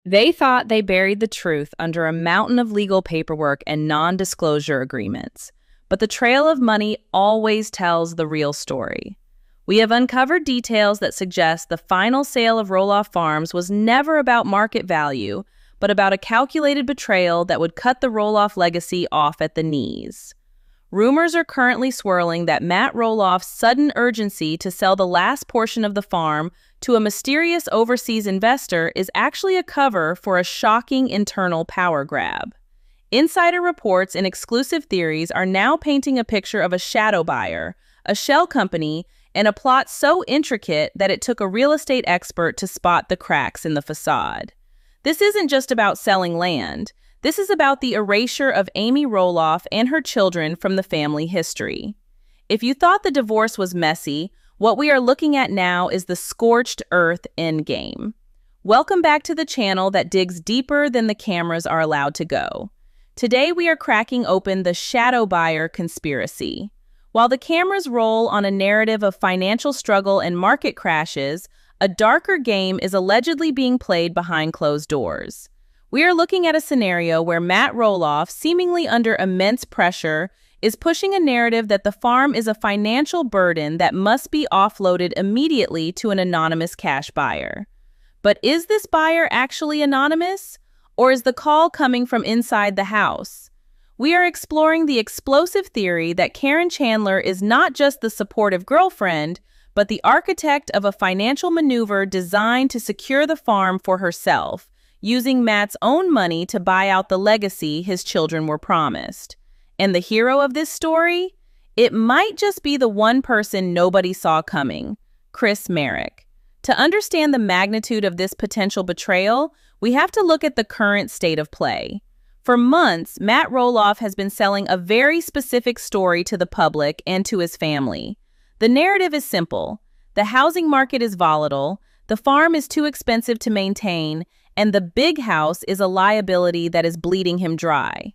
They thought they buried the truth under a mountain of legal paperwork and non-disclosure agreements. But the trail of money always tells the real story. We have uncovered details that suggest the final sale of Roloff Farms was never about market value, but about a calculated betrayal that would cut the Roloff legacy off at the knees. Rumors are currently swirling that Matt Roloff's sudden urgency to sell the last portion of the farm to a mysterious overseas investor is actually a cover for a shocking internal power grab. Insider reports and exclusive theories are now painting a picture of a shadow buyer, a shell company, and a plot so intricate that it took a real estate expert to spot the cracks in the facade. This isn't just about selling land. This is about the erasure of Amy Roloff and her children from the family history. If you thought the divorce was messy, what we are looking at now is the scorched earth endgame. Welcome back to the channel that digs deeper than the cameras are allowed to go. Today we are cracking open the shadow buyer conspiracy. While the cameras roll on a narrative of financial struggle and market crashes, a darker game is allegedly being played behind closed doors. We are looking at a scenario where Matt Roloff, seemingly under immense pressure, is pushing a narrative that the farm is a financial burden that must be offloaded immediately to an anonymous cash buyer. But is this buyer actually anonymous? Or is the call coming from inside the house? We are exploring the explosive theory that Caryn Chandler is not just the supportive girlfriend, but the architect of a financial maneuver designed to secure the farm for herself, using Matt's own money to buy out the legacy his children were promised. And the hero of this story? It might just be the one person nobody saw coming, Chris Marek. To understand the magnitude of this potential betrayal, we have to look at the current state of play. For months, Matt Roloff has been selling a very specific story to the public and to his family. The narrative is simple. The housing market is volatile, the farm is too expensive to maintain, and the big house is a liability that is bleeding him dry.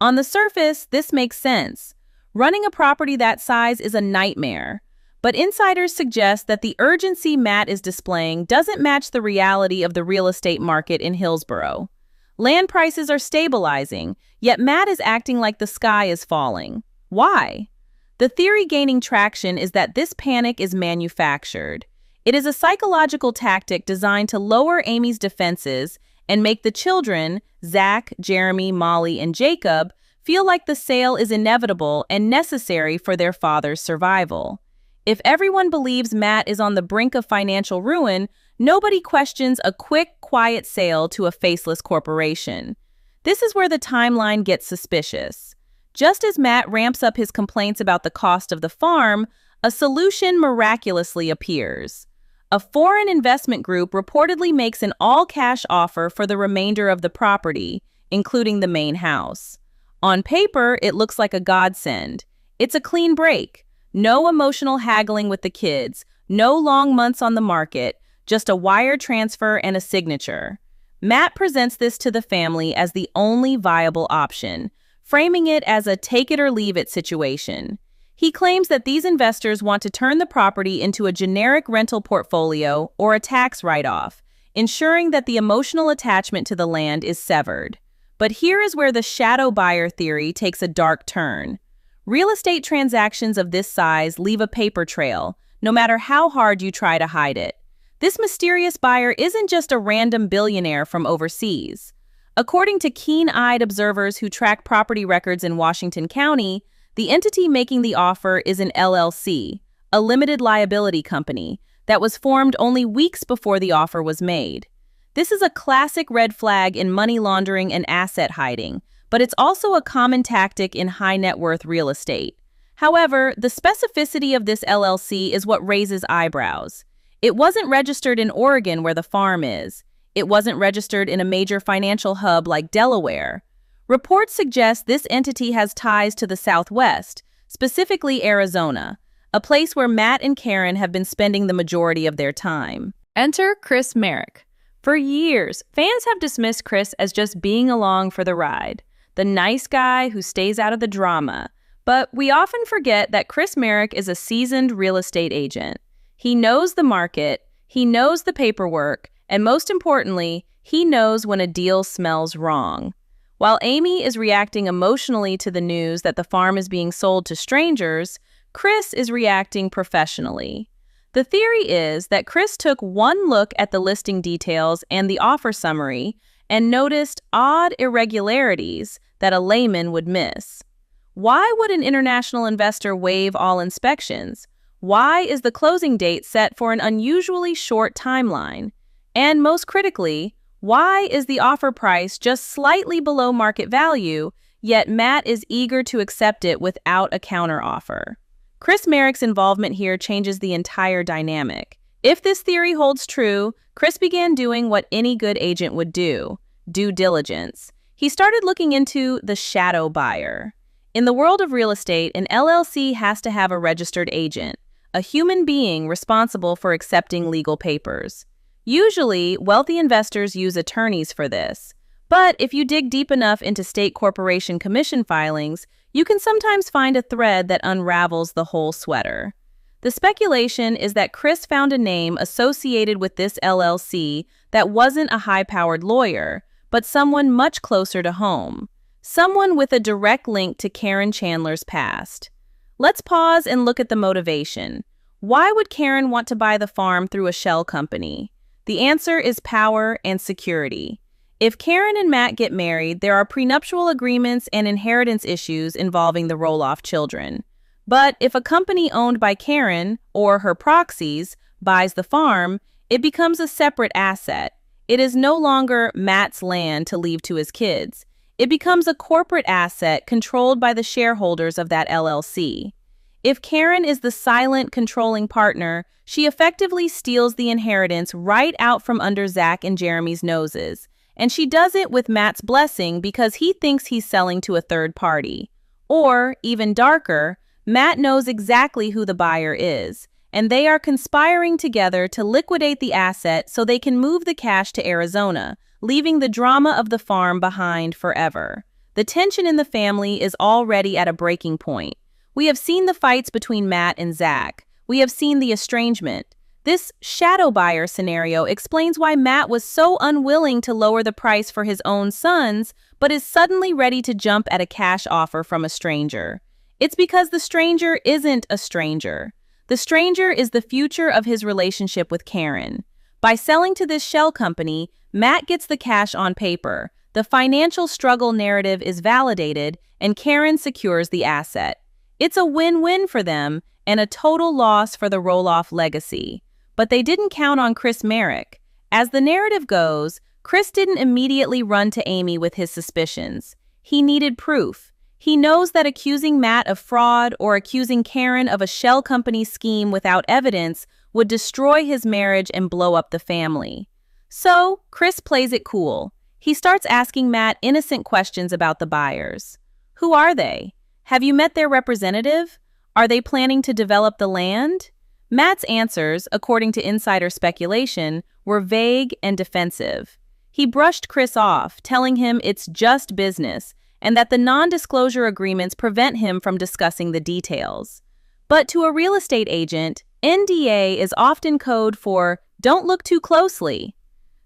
On the surface, this makes sense. Running a property that size is a nightmare. But insiders suggest that the urgency Matt is displaying doesn't match the reality of the real estate market in Hillsborough. Land prices are stabilizing, yet Matt is acting like the sky is falling. Why? The theory gaining traction is that this panic is manufactured. It is a psychological tactic designed to lower Amy's defenses and make the children, Zach, Jeremy, Molly, and Jacob, feel like the sale is inevitable and necessary for their father's survival. If everyone believes Matt is on the brink of financial ruin, nobody questions a quick, quiet sale to a faceless corporation. This is where the timeline gets suspicious. Just as Matt ramps up his complaints about the cost of the farm, a solution miraculously appears. A foreign investment group reportedly makes an all-cash offer for the remainder of the property, including the main house. On paper, it looks like a godsend. It's a clean break. No emotional haggling with the kids, no long months on the market, just a wire transfer and a signature. Matt presents this to the family as the only viable option, framing it as a take-it-or-leave-it situation. He claims that these investors want to turn the property into a generic rental portfolio or a tax write-off, ensuring that the emotional attachment to the land is severed. But here is where the shadow buyer theory takes a dark turn. Real estate transactions of this size leave a paper trail, no matter how hard you try to hide it. This mysterious buyer isn't just a random billionaire from overseas. According to keen-eyed observers who track property records in Washington County, the entity making the offer is an LLC, a limited liability company, that was formed only weeks before the offer was made. This is a classic red flag in money laundering and asset hiding, but it's also a common tactic in high-net-worth real estate. However, the specificity of this LLC is what raises eyebrows. It wasn't registered in Oregon where the farm is. It wasn't registered in a major financial hub like Delaware. Reports suggest this entity has ties to the Southwest, specifically Arizona, a place where Matt and Caryn have been spending the majority of their time. Enter Chris Marek. For years, fans have dismissed Chris as just being along for the ride, the nice guy who stays out of the drama. But we often forget that Chris Marek is a seasoned real estate agent. He knows the market, he knows the paperwork, and most importantly, He knows when a deal smells wrong. While Amy is reacting emotionally to the news that the farm is being sold to strangers, Chris is reacting professionally. The theory is that Chris took one look at the listing details and the offer summary and noticed odd irregularities that a layman would miss. Why would an international investor waive all inspections? Why is the closing date set for an unusually short timeline? And most critically, why is the offer price just slightly below market value, yet Matt is eager to accept it without a counteroffer? Chris Marek's involvement here changes the entire dynamic. If this theory holds true, Chris began doing what any good agent would do: due diligence. He started looking into the shadow buyer. In the world of real estate, an LLC has to have a registered agent, a human being responsible for accepting legal papers. Usually, wealthy investors use attorneys for this. But if you dig deep enough into state corporation commission filings, you can sometimes find a thread that unravels the whole sweater. The speculation is that Chris found a name associated with this LLC that wasn't a high-powered lawyer, but someone much closer to home. Someone with a direct link to Caryn Chandler's past. Let's pause and look at the motivation. Why would Caryn want to buy the farm through a shell company? The answer is power and security. If Caryn and Matt get married, there are prenuptial agreements and inheritance issues involving the Roloff children. But if a company owned by Caryn, or her proxies, buys the farm, it becomes a separate asset. It is no longer Matt's land to leave to his kids. It becomes a corporate asset controlled by the shareholders of that LLC. If Caryn is the silent, controlling partner, she effectively steals the inheritance right out from under Zach and Jeremy's noses. And she does it with Matt's blessing because he thinks he's selling to a third party. Or, even darker, Matt knows exactly who the buyer is, and they are conspiring together to liquidate the asset so they can move the cash to Arizona, leaving the drama of the farm behind forever. The tension in the family is already at a breaking point. We have seen the fights between Matt and Zach. We have seen the estrangement. This shadow buyer scenario explains why Matt was so unwilling to lower the price for his own sons, but is suddenly ready to jump at a cash offer from a stranger. It's because the stranger isn't a stranger. The stranger is the future of his relationship with Caryn. By selling to this shell company, Matt gets the cash on paper, the financial struggle narrative is validated, and Caryn secures the asset. It's a win-win for them and a total loss for the Roloff legacy. But they didn't count on Chris Marek. As the narrative goes, Chris didn't immediately run to Amy with his suspicions. He needed proof. He knows that accusing Matt of fraud or accusing Caryn of a shell company scheme without evidence would destroy his marriage and blow up the family. So, Chris plays it cool. He starts asking Matt innocent questions about the buyers. Who are they? Have you met their representative? Are they planning to develop the land? Matt's answers, according to insider speculation, were vague and defensive. He brushed Chris off, telling him it's just business and that the non-disclosure agreements prevent him from discussing the details. But to a real estate agent, NDA is often code for "don't look too closely."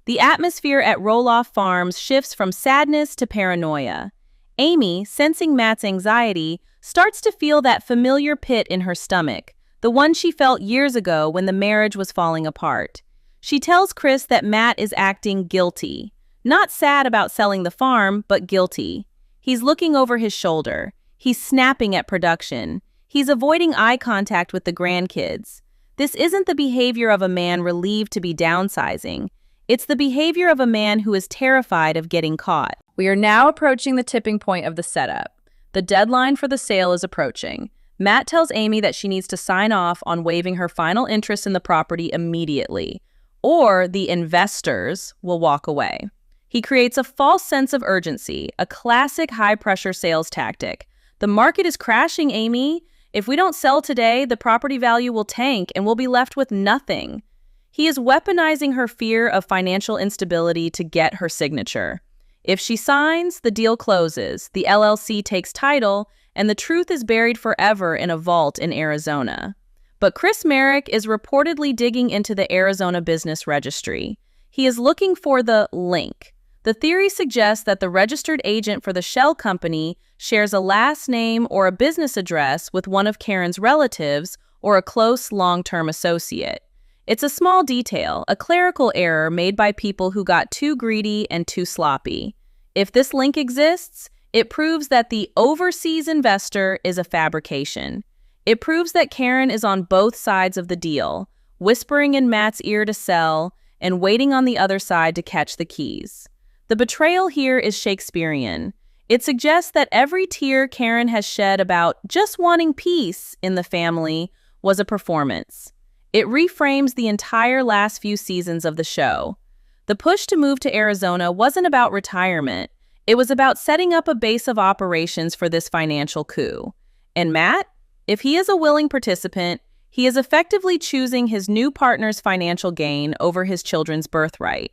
The atmosphere at Roloff Farms shifts from sadness to paranoia. Amy, sensing Matt's anxiety, starts to feel that familiar pit in her stomach, the one she felt years ago when the marriage was falling apart. She tells Chris that Matt is acting guilty. Not sad about selling the farm, but guilty. He's looking over his shoulder. He's snapping at production. He's avoiding eye contact with the grandkids. This isn't the behavior of a man relieved to be downsizing. It's the behavior of a man who is terrified of getting caught. We are now approaching the tipping point of the setup. The deadline for the sale is approaching. Matt tells Amy that she needs to sign off on waiving her final interest in the property immediately, or the investors will walk away. He creates a false sense of urgency, a classic high-pressure sales tactic. The market is crashing, Amy. If we don't sell today, the property value will tank and we'll be left with nothing. He is weaponizing her fear of financial instability to get her signature. If she signs, the deal closes, the LLC takes title, and the truth is buried forever in a vault in Arizona. But Chris Marek is reportedly digging into the Arizona Business Registry. He is looking for the link. The theory suggests that the registered agent for the shell company shares a last name or a business address with one of Caryn's relatives or a close long-term associate. It's a small detail, a clerical error made by people who got too greedy and too sloppy. If this link exists, it proves that the overseas investor is a fabrication. It proves that Caryn is on both sides of the deal, whispering in Matt's ear to sell and waiting on the other side to catch the keys. The betrayal here is Shakespearean. It suggests that every tear Caryn has shed about just wanting peace in the family was a performance. It reframes the entire last few seasons of the show. The push to move to Arizona wasn't about retirement. It was about setting up a base of operations for this financial coup. And Matt, if he is a willing participant, he is effectively choosing his new partner's financial gain over his children's birthright.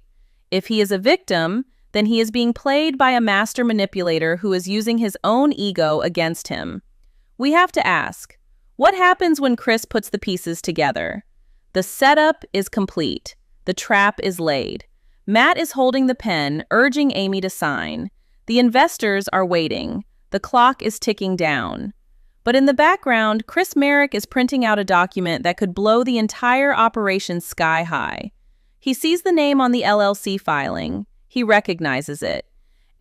If he is a victim, then he is being played by a master manipulator who is using his own ego against him. We have to ask, what happens when Chris puts the pieces together? The setup is complete. The trap is laid. Matt is holding the pen, urging Amy to sign. The investors are waiting. The clock is ticking down. But in the background, Chris Marek is printing out a document that could blow the entire operation sky high. He sees the name on the LLC filing. He recognizes it.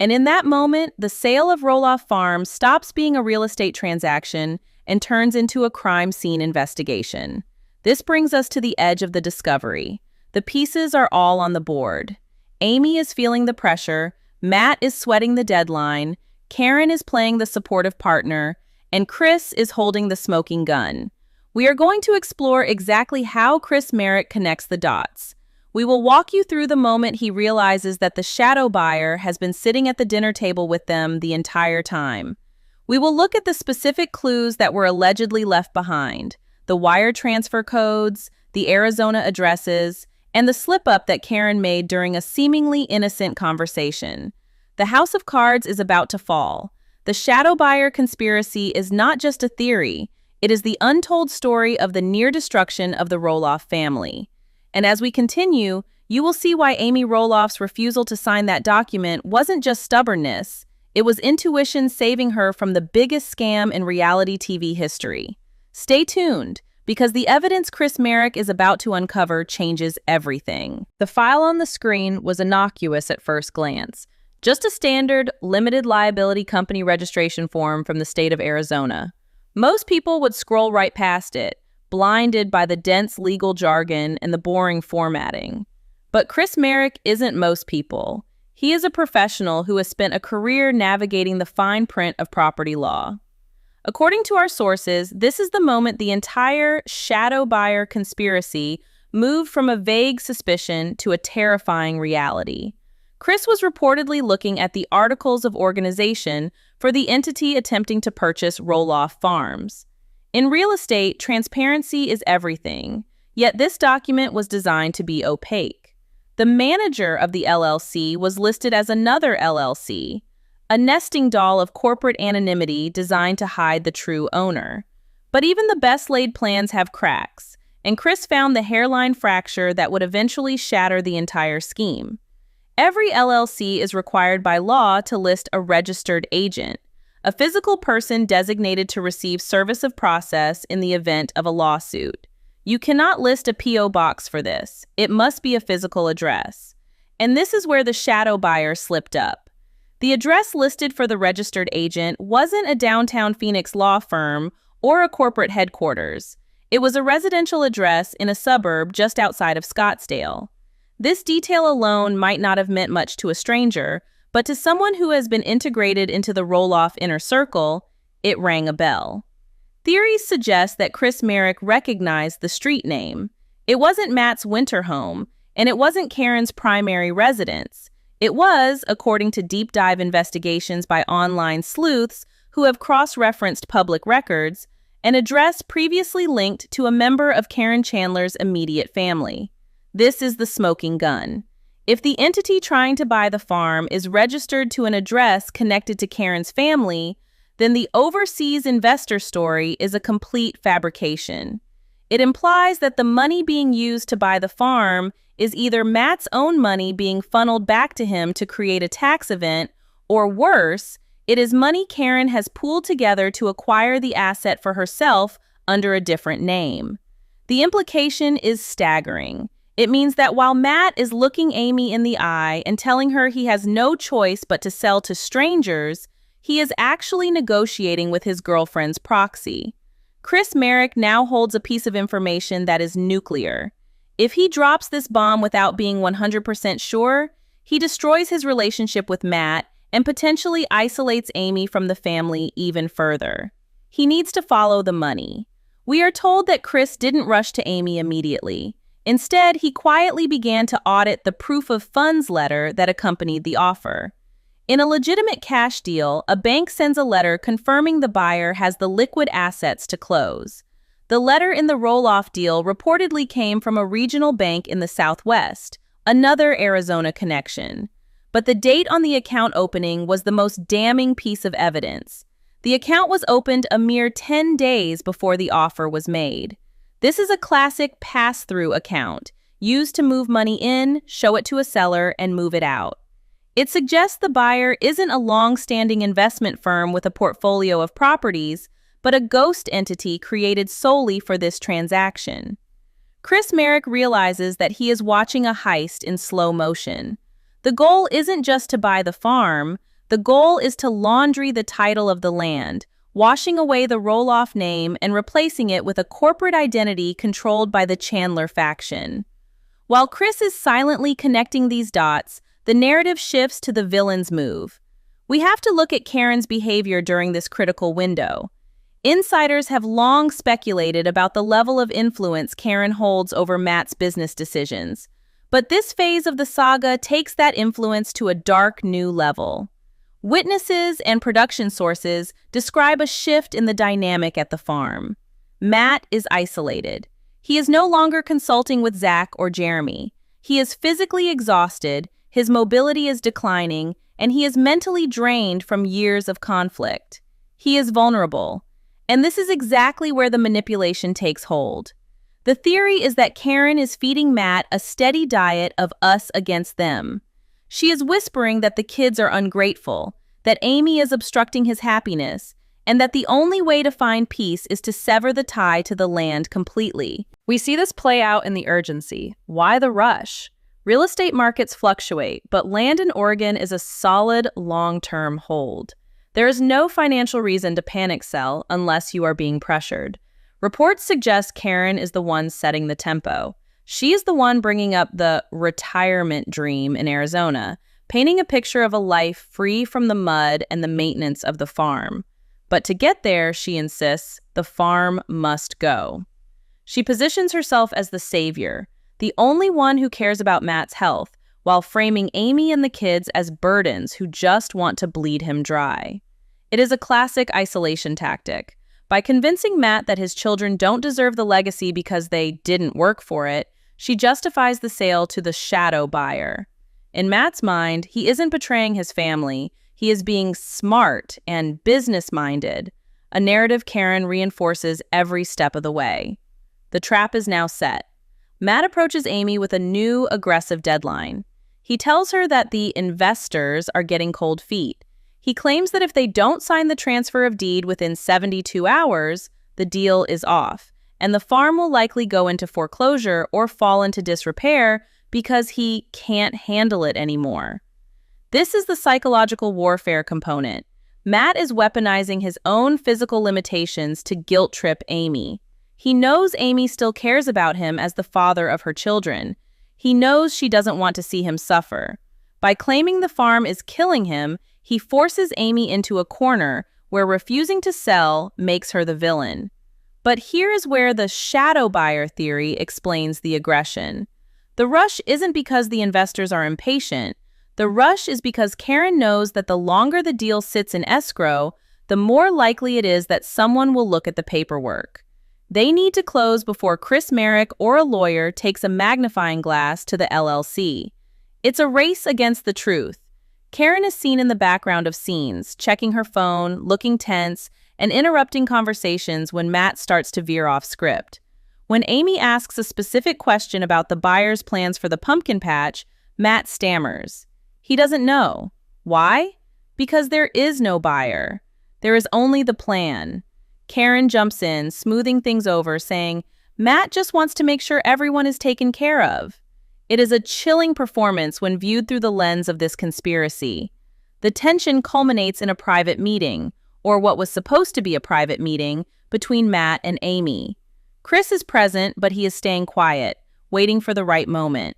And in that moment, the sale of Roloff Farms stops being a real estate transaction and turns into a crime scene investigation. This brings us to the edge of the discovery. The pieces are all on the board. Amy is feeling the pressure, Matt is sweating the deadline, Caryn is playing the supportive partner, and Chris is holding the smoking gun. We are going to explore exactly how Chris Marek connects the dots. We will walk you through the moment he realizes that the shadow buyer has been sitting at the dinner table with them the entire time. We will look at the specific clues that were allegedly left behind, the wire transfer codes, the Arizona addresses, and the slip-up that Caryn made during a seemingly innocent conversation. The house of cards is about to fall. The shadow buyer conspiracy is not just a theory, it is the untold story of the near destruction of the Roloff family. And as we continue, you will see why Amy Roloff's refusal to sign that document wasn't just stubbornness, it was intuition saving her from the biggest scam in reality TV history. Stay tuned, because the evidence Chris Marek is about to uncover changes everything. The file on the screen was innocuous at first glance. Just a standard, limited liability company registration form from the state of Arizona. Most people would scroll right past it, blinded by the dense legal jargon and the boring formatting. But Chris Marek isn't most people. He is a professional who has spent a career navigating the fine print of property law. According to our sources, this is the moment the entire shadow buyer conspiracy moved from a vague suspicion to a terrifying reality. Chris was reportedly looking at the articles of organization for the entity attempting to purchase Roloff Farms. In real estate, transparency is everything, yet this document was designed to be opaque. The manager of the LLC was listed as another LLC, a nesting doll of corporate anonymity designed to hide the true owner. But even the best-laid plans have cracks, and Chris found the hairline fracture that would eventually shatter the entire scheme. Every LLC is required by law to list a registered agent, a physical person designated to receive service of process in the event of a lawsuit. You cannot list a P.O. box for this. It must be a physical address. And this is where the shadow buyer slipped up. The address listed for the registered agent wasn't a downtown Phoenix law firm or a corporate headquarters. It was a residential address in a suburb just outside of Scottsdale. This detail alone might not have meant much to a stranger, but to someone who has been integrated into the Roloff inner circle, it rang a bell. Theories suggest that Chris Marek recognized the street name. It wasn't Matt's winter home, and it wasn't Caryn's primary residence. It was, according to deep dive investigations by online sleuths who have cross-referenced public records, an address previously linked to a member of Caryn Chandler's immediate family. This is the smoking gun. If the entity trying to buy the farm is registered to an address connected to Caryn's family, then the overseas investor story is a complete fabrication. It implies that the money being used to buy the farm is either Matt's own money being funneled back to him to create a tax event, or worse, it is money Caryn has pooled together to acquire the asset for herself under a different name. The implication is staggering. It means that while Matt is looking Amy in the eye and telling her he has no choice but to sell to strangers, he is actually negotiating with his girlfriend's proxy. Chris Marek now holds a piece of information that is nuclear. If he drops this bomb without being 100% sure, he destroys his relationship with Matt and potentially isolates Amy from the family even further. He needs to follow the money. We are told that Chris didn't rush to Amy immediately. Instead, he quietly began to audit the proof of funds letter that accompanied the offer. In a legitimate cash deal, a bank sends a letter confirming the buyer has the liquid assets to close. The letter in the Roloff deal reportedly came from a regional bank in the Southwest, another Arizona connection. But the date on the account opening was the most damning piece of evidence. The account was opened a mere 10 days before the offer was made. This is a classic pass-through account, used to move money in, show it to a seller, and move it out. It suggests the buyer isn't a long-standing investment firm with a portfolio of properties, but a ghost entity created solely for this transaction. Chris Marek realizes that he is watching a heist in slow motion. The goal isn't just to buy the farm, the goal is to laundry the title of the land, washing away the Roloff name and replacing it with a corporate identity controlled by the Chandler faction. While Chris is silently connecting these dots, the narrative shifts to the villain's move. We have to look at Caryn's behavior during this critical window. Insiders have long speculated about the level of influence Caryn holds over Matt's business decisions. But this phase of the saga takes that influence to a dark new level. Witnesses and production sources describe a shift in the dynamic at the farm. Matt is isolated. He is no longer consulting with Zach or Jeremy. He is physically exhausted, his mobility is declining, and he is mentally drained from years of conflict. He is vulnerable. And this is exactly where the manipulation takes hold. The theory is that Caryn is feeding Matt a steady diet of us against them. She is whispering that the kids are ungrateful, that Amy is obstructing his happiness, and that the only way to find peace is to sever the tie to the land completely. We see this play out in the urgency. Why the rush? Real estate markets fluctuate, but land in Oregon is a solid long-term hold. There is no financial reason to panic sell unless you are being pressured. Reports suggest Caryn is the one setting the tempo. She is the one bringing up the retirement dream in Arizona, painting a picture of a life free from the mud and the maintenance of the farm. But to get there, she insists, the farm must go. She positions herself as the savior, the only one who cares about Matt's health, while framing Amy and the kids as burdens who just want to bleed him dry. It is a classic isolation tactic. By convincing Matt that his children don't deserve the legacy because they didn't work for it, she justifies the sale to the shadow buyer. In Matt's mind, he isn't betraying his family, he is being smart and business-minded, a narrative Caryn reinforces every step of the way. The trap is now set. Matt approaches Amy with a new, aggressive deadline. He tells her that the investors are getting cold feet. He claims that if they don't sign the transfer of deed within 72 hours, the deal is off, and the farm will likely go into foreclosure or fall into disrepair because he can't handle it anymore. This is the psychological warfare component. Matt is weaponizing his own physical limitations to guilt-trip Amy. He knows Amy still cares about him as the father of her children. He knows she doesn't want to see him suffer. By claiming the farm is killing him, he forces Amy into a corner where refusing to sell makes her the villain. But here is where the shadow buyer theory explains the aggression. The rush isn't because the investors are impatient. The rush is because Caryn knows that the longer the deal sits in escrow, the more likely it is that someone will look at the paperwork. They need to close before Chris Marek or a lawyer takes a magnifying glass to the LLC. It's a race against the truth. Caryn is seen in the background of scenes, checking her phone, looking tense, and interrupting conversations when Matt starts to veer off script. When Amy asks a specific question about the buyer's plans for the pumpkin patch, Matt stammers. He doesn't know. Why? Because there is no buyer. There is only the plan. Caryn jumps in, smoothing things over, saying, Matt just wants to make sure everyone is taken care of. It is a chilling performance when viewed through the lens of this conspiracy. The tension culminates in a private meeting, or what was supposed to be a private meeting, between Matt and Amy. Chris is present, but he is staying quiet, waiting for the right moment.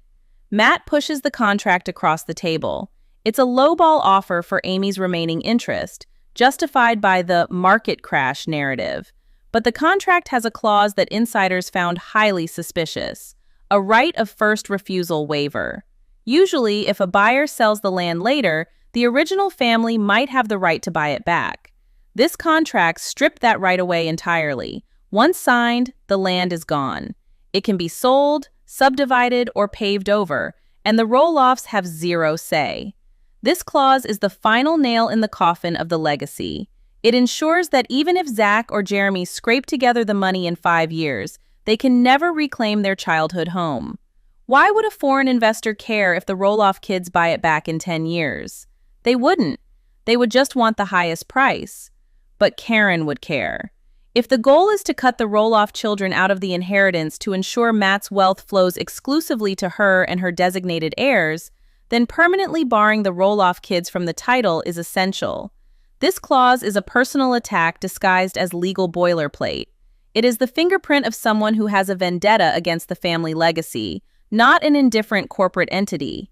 Matt pushes the contract across the table. It's a lowball offer for Amy's remaining interest, justified by the market crash narrative. But the contract has a clause that insiders found highly suspicious, a right of first refusal waiver. Usually, if a buyer sells the land later, the original family might have the right to buy it back. This contract stripped that right away entirely. Once signed, the land is gone. It can be sold, subdivided, or paved over, and the Roloffs have zero say. This clause is the final nail in the coffin of the legacy. It ensures that even if Zach or Jeremy scrape together the money in 5 years, they can never reclaim their childhood home. Why would a foreign investor care if the Roloff kids buy it back in 10 years? They wouldn't. They would just want the highest price. But Caryn would care. If the goal is to cut the Roloff children out of the inheritance to ensure Matt's wealth flows exclusively to her and her designated heirs, then permanently barring the Roloff kids from the title is essential. This clause is a personal attack disguised as legal boilerplate. It is the fingerprint of someone who has a vendetta against the family legacy, not an indifferent corporate entity.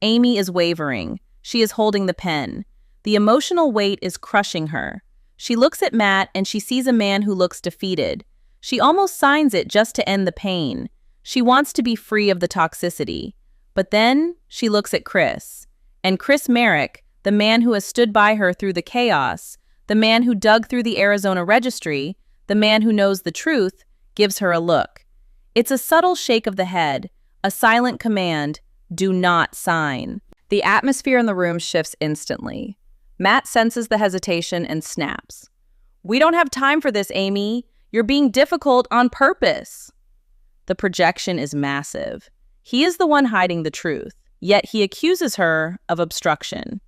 Amy is wavering. She is holding the pen. The emotional weight is crushing her. She looks at Matt and she sees a man who looks defeated. She almost signs it just to end the pain. She wants to be free of the toxicity. But then she looks at Chris. And Chris Marek, the man who has stood by her through the chaos, the man who dug through the Arizona registry, the man who knows the truth, gives her a look. It's a subtle shake of the head, a silent command, do not sign. The atmosphere in the room shifts instantly. Matt senses the hesitation and snaps. We don't have time for this, Amy. You're being difficult on purpose. The projection is massive. He is the one hiding the truth, yet he accuses her of obstruction.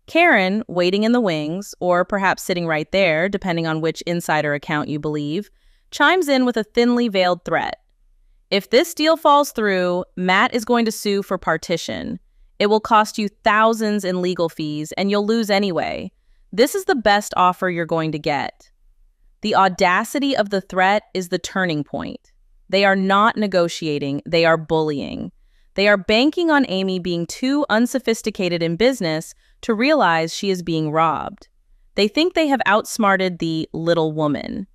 Caryn, waiting in the wings, or perhaps sitting right there, depending on which insider account you believe, chimes in with a thinly veiled threat. If this deal falls through, Matt is going to sue for partition. It will cost you thousands in legal fees, and you'll lose anyway. This is the best offer you're going to get. The audacity of the threat is the turning point. They are not negotiating, they are bullying. They are banking on Amy being too unsophisticated in business to realize she is being robbed. They think they have outsmarted the little woman.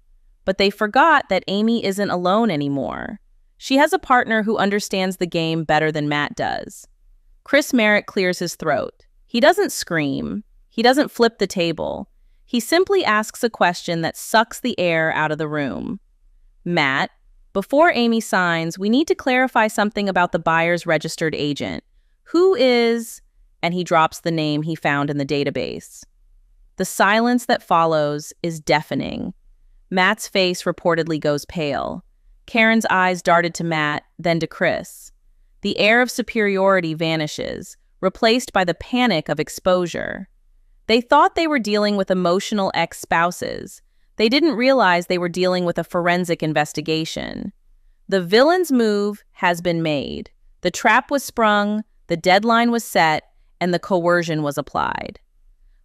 But they forgot that Amy isn't alone anymore. She has a partner who understands the game better than Matt does. Chris Marek clears his throat. He doesn't scream. He doesn't flip the table. He simply asks a question that sucks the air out of the room. Matt, before Amy signs, we need to clarify something about the buyer's registered agent. Who is... And he drops the name he found in the database. The silence that follows is deafening. Matt's face reportedly goes pale. Caryn's eyes darted to Matt, then to Chris. The air of superiority vanishes, replaced by the panic of exposure. They thought they were dealing with emotional ex-spouses. They didn't realize they were dealing with a forensic investigation. The villain's move has been made. The trap was sprung, the deadline was set, and the coercion was applied.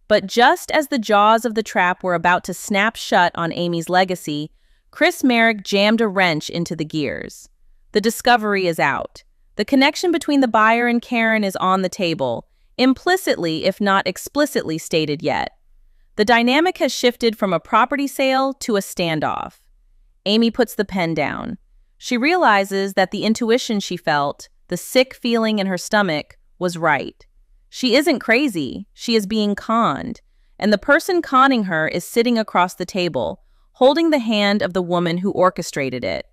But just as the jaws of the trap were about to snap shut on Amy's legacy, Chris Marek jammed a wrench into the gears. The discovery is out. The connection between the buyer and Caryn is on the table, implicitly if not explicitly stated yet. The dynamic has shifted from a property sale to a standoff. Amy puts the pen down. She realizes that the intuition she felt, the sick feeling in her stomach, was right. She isn't crazy, she is being conned, and the person conning her is sitting across the table, holding the hand of the woman who orchestrated it.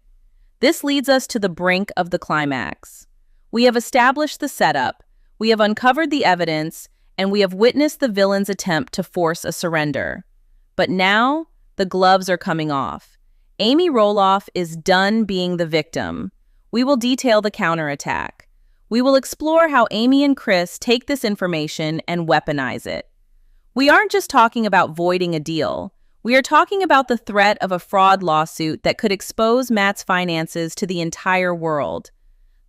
This leads us to the brink of the climax. We have established the setup, we have uncovered the evidence, and we have witnessed the villain's attempt to force a surrender. But now, the gloves are coming off. Amy Roloff is done being the victim. We will detail the counterattack. We will explore how Amy and Chris take this information and weaponize it. We aren't just talking about voiding a deal. We are talking about the threat of a fraud lawsuit that could expose Matt's finances to the entire world.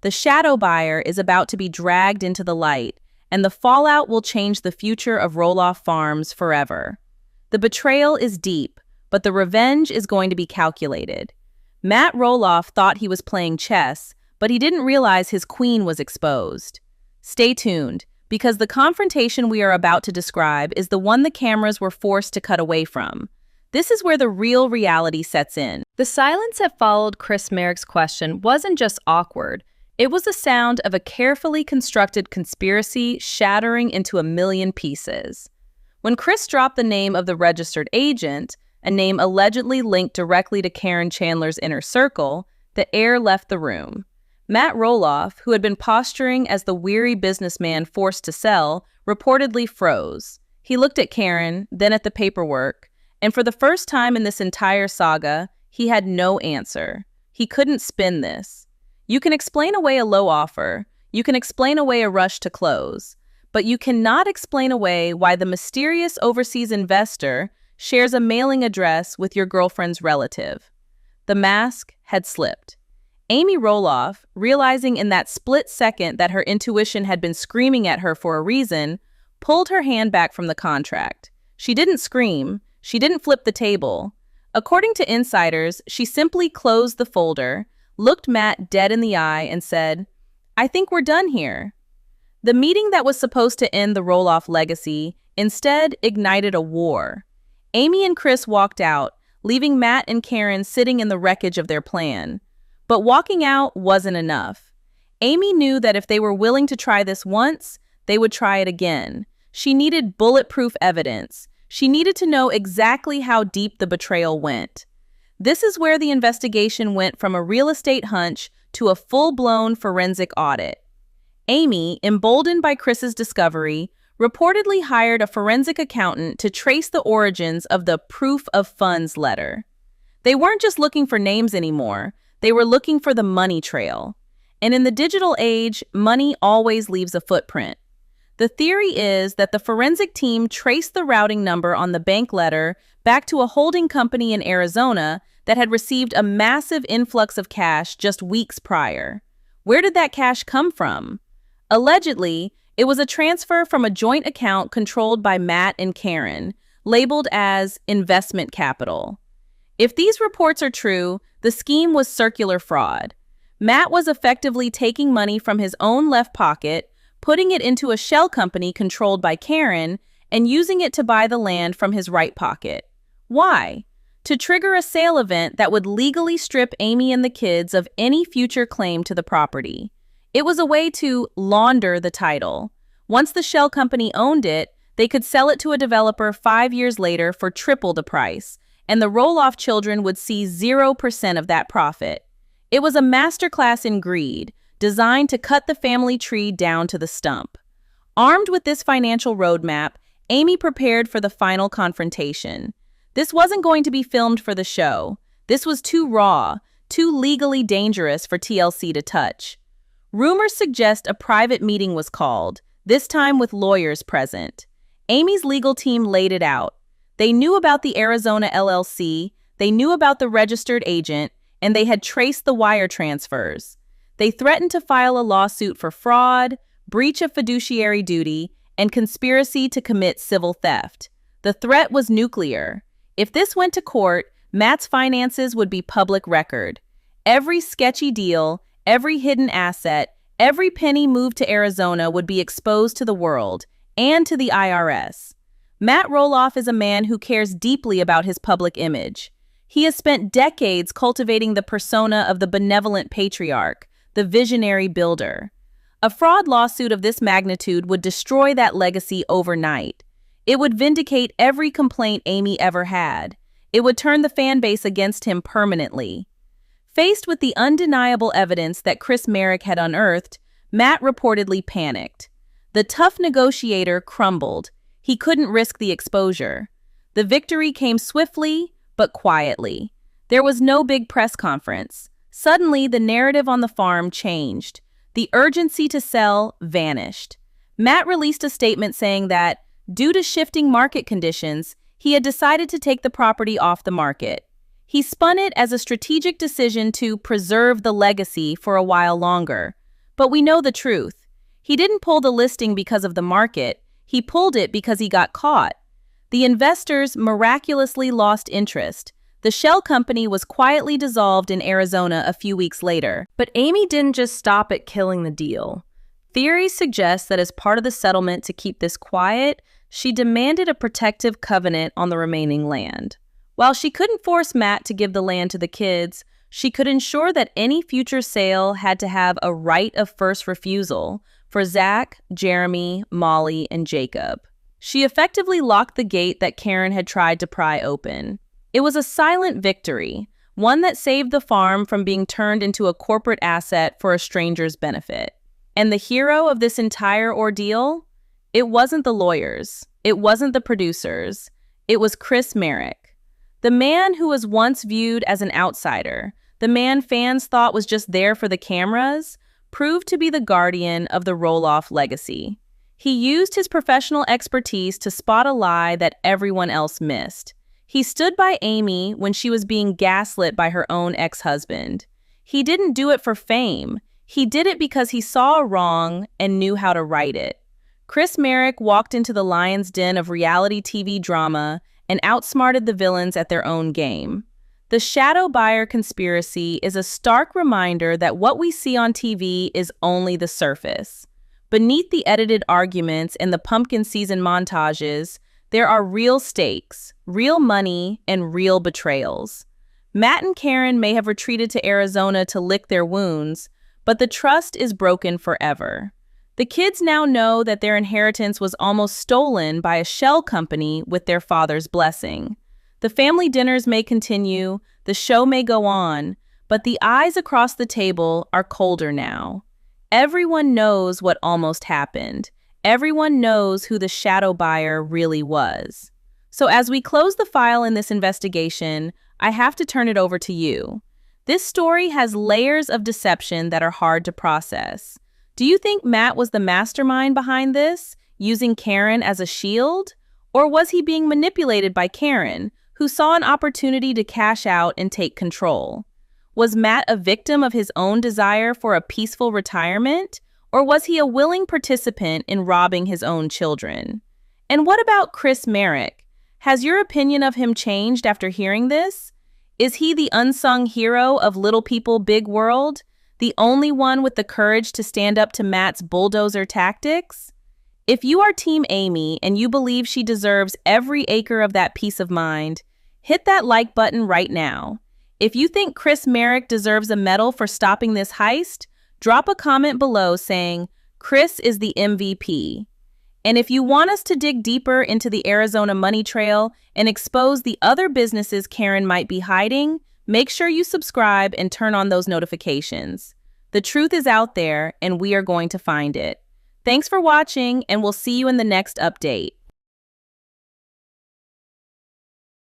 The shadow buyer is about to be dragged into the light, and the fallout will change the future of Roloff Farms forever. The betrayal is deep, but the revenge is going to be calculated. Matt Roloff thought he was playing chess, but he didn't realize his queen was exposed. Stay tuned, because the confrontation we are about to describe is the one the cameras were forced to cut away from. This is where the real reality sets in. The silence that followed Chris Marek's question wasn't just awkward. It was the sound of a carefully constructed conspiracy shattering into a million pieces. When Chris dropped the name of the registered agent, a name allegedly linked directly to Caryn Chandler's inner circle, the air left the room. Matt Roloff, who had been posturing as the weary businessman forced to sell, reportedly froze. He looked at Caryn, then at the paperwork, and for the first time in this entire saga, he had no answer. He couldn't spin this. You can explain away a low offer, you can explain away a rush to close, but you cannot explain away why the mysterious overseas investor shares a mailing address with your girlfriend's relative. The mask had slipped. Amy Roloff, realizing in that split second that her intuition had been screaming at her for a reason, pulled her hand back from the contract. She didn't scream. She didn't flip the table. According to insiders, she simply closed the folder, looked Matt dead in the eye, and said, "I think we're done here." The meeting that was supposed to end the Roloff legacy instead ignited a war. Amy and Chris walked out, leaving Matt and Caryn sitting in the wreckage of their plan. But walking out wasn't enough. Amy knew that if they were willing to try this once, they would try it again. She needed bulletproof evidence. She needed to know exactly how deep the betrayal went. This is where the investigation went from a real estate hunch to a full-blown forensic audit. Amy, emboldened by Chris's discovery, reportedly hired a forensic accountant to trace the origins of the proof of funds letter. They weren't just looking for names anymore. They were looking for the money trail. And in the digital age, money always leaves a footprint. The theory is that the forensic team traced the routing number on the bank letter back to a holding company in Arizona that had received a massive influx of cash just weeks prior. Where did that cash come from? Allegedly, it was a transfer from a joint account controlled by Matt and Caryn, labeled as investment capital. If these reports are true, the scheme was circular fraud. Matt was effectively taking money from his own left pocket, putting it into a shell company controlled by Caryn, and using it to buy the land from his right pocket. Why? To trigger a sale event that would legally strip Amy and the kids of any future claim to the property. It was a way to launder the title. Once the shell company owned it, they could sell it to a developer 5 years later for triple the price, and the Roloff children would see 0% of that profit. It was a masterclass in greed, designed to cut the family tree down to the stump. Armed with this financial roadmap, Amy prepared for the final confrontation. This wasn't going to be filmed for the show. This was too raw, too legally dangerous for TLC to touch. Rumors suggest a private meeting was called, this time with lawyers present. Amy's legal team laid it out. They knew about the Arizona LLC, they knew about the registered agent, and they had traced the wire transfers. They threatened to file a lawsuit for fraud, breach of fiduciary duty, and conspiracy to commit civil theft. The threat was nuclear. If this went to court, Matt's finances would be public record. Every sketchy deal, every hidden asset, every penny moved to Arizona would be exposed to the world and to the IRS. Matt Roloff is a man who cares deeply about his public image. He has spent decades cultivating the persona of the benevolent patriarch, the visionary builder. A fraud lawsuit of this magnitude would destroy that legacy overnight. It would vindicate every complaint Amy ever had. It would turn the fan base against him permanently. Faced with the undeniable evidence that Chris Marek had unearthed, Matt reportedly panicked. The tough negotiator crumbled. He couldn't risk the exposure. The victory came swiftly, but quietly. There was no big press conference. Suddenly, the narrative on the farm changed. The urgency to sell vanished. Matt released a statement saying that, due to shifting market conditions, he had decided to take the property off the market. He spun it as a strategic decision to preserve the legacy for a while longer. But we know the truth. He didn't pull the listing because of the market. He pulled it because he got caught. The investors miraculously lost interest. The shell company was quietly dissolved in Arizona a few weeks later. But Amy didn't just stop at killing the deal. Theories suggest that as part of the settlement to keep this quiet, she demanded a protective covenant on the remaining land. While she couldn't force Matt to give the land to the kids, she could ensure that any future sale had to have a right of first refusal for Zach, Jeremy, Molly, and Jacob. She effectively locked the gate that Caryn had tried to pry open. It was a silent victory, one that saved the farm from being turned into a corporate asset for a stranger's benefit. And the hero of this entire ordeal? It wasn't the lawyers. It wasn't the producers. It was Chris Marek. The man who was once viewed as an outsider, the man fans thought was just there for the cameras, proved to be the guardian of the Roloff legacy. He used his professional expertise to spot a lie that everyone else missed. He stood by Amy when she was being gaslit by her own ex-husband. He didn't do it for fame. He did it because he saw a wrong and knew how to right it. Chris Marek walked into the lion's den of reality TV drama and outsmarted the villains at their own game. The shadow buyer conspiracy is a stark reminder that what we see on TV is only the surface. Beneath the edited arguments and the pumpkin season montages, there are real stakes, real money, and real betrayals. Matt and Caryn may have retreated to Arizona to lick their wounds, but the trust is broken forever. The kids now know that their inheritance was almost stolen by a shell company with their father's blessing. The family dinners may continue, the show may go on, but the eyes across the table are colder now. Everyone knows what almost happened. Everyone knows who the shadow buyer really was. So as we close the file in this investigation, I have to turn it over to you. This story has layers of deception that are hard to process. Do you think Matt was the mastermind behind this, using Caryn as a shield? Or was he being manipulated by Caryn, who saw an opportunity to cash out and take control? Was Matt a victim of his own desire for a peaceful retirement? Or was he a willing participant in robbing his own children? And what about Chris Marek? Has your opinion of him changed after hearing this? Is he the unsung hero of Little People, Big World? The only one with the courage to stand up to Matt's bulldozer tactics? If you are Team Amy and you believe she deserves every acre of that peace of mind, hit that like button right now. If you think Chris Marek deserves a medal for stopping this heist, drop a comment below saying, Chris is the MVP. And if you want us to dig deeper into the Arizona money trail and expose the other businesses Caryn might be hiding, make sure you subscribe and turn on those notifications. The truth is out there, and we are going to find it. Thanks for watching, and we'll see you in the next update.